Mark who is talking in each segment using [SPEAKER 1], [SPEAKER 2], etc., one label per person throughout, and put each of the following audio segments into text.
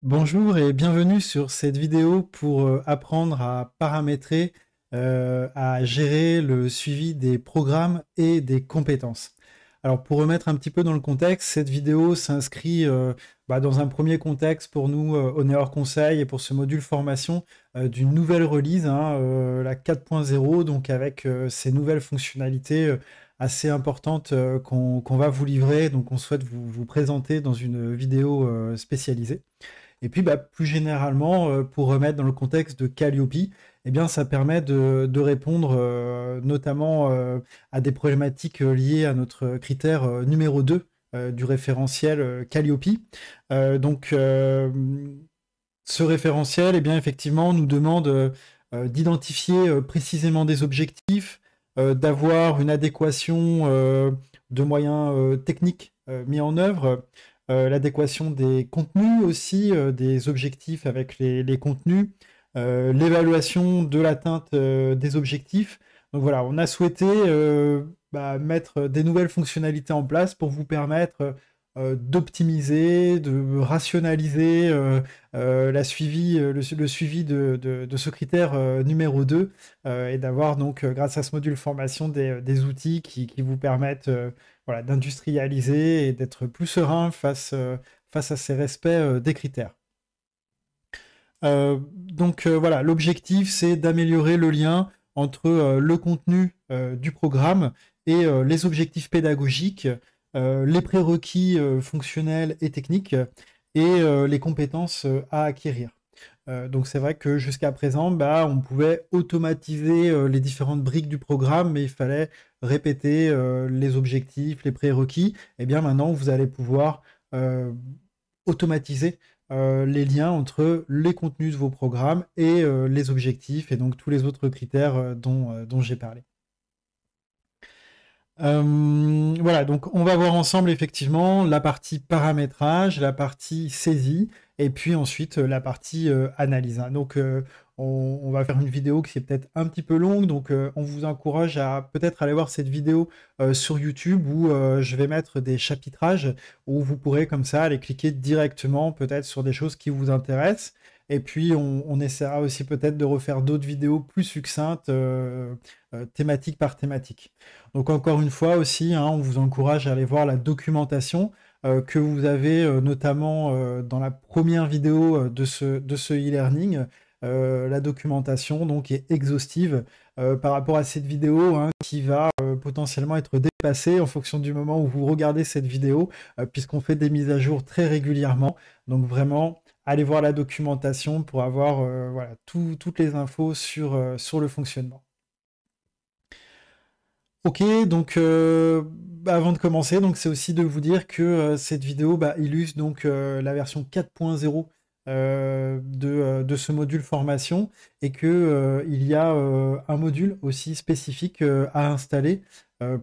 [SPEAKER 1] Bonjour et bienvenue sur cette vidéo pour apprendre à paramétrer, à gérer le suivi des programmes et des compétences. Alors pour remettre un petit peu dans le contexte, cette vidéo s'inscrit dans un premier contexte pour nous au Néor Conseil et pour ce module formation d'une nouvelle release, la 4.0, donc avec ces nouvelles fonctionnalités assez importantes qu'on va vous livrer, donc on souhaite vous présenter dans une vidéo spécialisée. Et puis, plus généralement, pour remettre dans le contexte de Calliope, eh bien, ça permet de répondre notamment à des problématiques liées à notre critère numéro 2 du référentiel Calliope. Donc, ce référentiel, eh bien, effectivement, nous demande d'identifier précisément des objectifs, d'avoir une adéquation de moyens techniques mis en œuvre, l'adéquation des contenus aussi, des objectifs avec les contenus, l'évaluation de l'atteinte des objectifs. Donc voilà, on a souhaité mettre des nouvelles fonctionnalités en place pour vous permettre d'optimiser, de rationaliser le suivi de ce critère numéro 2 et d'avoir donc, grâce à ce module formation, des outils qui vous permettent voilà, d'industrialiser et d'être plus serein face à ces respects des critères. Voilà, l'objectif c'est d'améliorer le lien entre le contenu du programme et les objectifs pédagogiques, les prérequis fonctionnels et techniques et les compétences à acquérir. Donc c'est vrai que jusqu'à présent, on pouvait automatiser les différentes briques du programme, mais il fallait répéter les objectifs, les prérequis. Et bien maintenant, vous allez pouvoir automatiser les liens entre les contenus de vos programmes et les objectifs et donc tous les autres critères dont j'ai parlé. Voilà, donc on va voir ensemble effectivement la partie paramétrage, la partie saisie, et puis ensuite la partie analyse. Donc on va faire une vidéo qui est peut-être un petit peu longue, donc on vous encourage à peut-être aller voir cette vidéo sur YouTube où je vais mettre des chapitrages où vous pourrez comme ça aller cliquer directement peut-être sur des choses qui vous intéressent. Et puis on essaiera aussi peut-être de refaire d'autres vidéos plus succinctes, thématique par thématique. Donc encore une fois aussi, on vous encourage à aller voir la documentation que vous avez notamment dans la première vidéo de ce e-learning. La documentation donc est exhaustive par rapport à cette vidéo qui va potentiellement être dépassée en fonction du moment où vous regardez cette vidéo, puisqu'on fait des mises à jour très régulièrement. Donc vraiment, allez voir la documentation pour avoir voilà, toutes les infos sur le fonctionnement. Ok, donc avant de commencer, donc c'est aussi de vous dire que cette vidéo illustre donc la version 4.0 de ce module formation et que il y a un module aussi spécifique à installer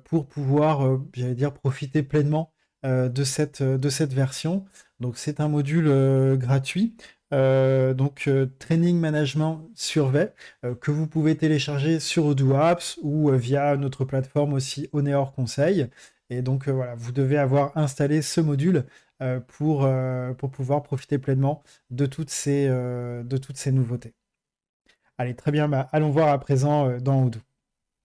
[SPEAKER 1] pour pouvoir, j'allais dire, profiter pleinement de cette version. Donc c'est un module gratuit. Training Management Survey que vous pouvez télécharger sur Odoo Apps ou via notre plateforme aussi Oneor Conseil. Et donc voilà, vous devez avoir installé ce module pour pouvoir profiter pleinement de toutes ces nouveautés. Allez, très bien, allons voir à présent dans Odoo.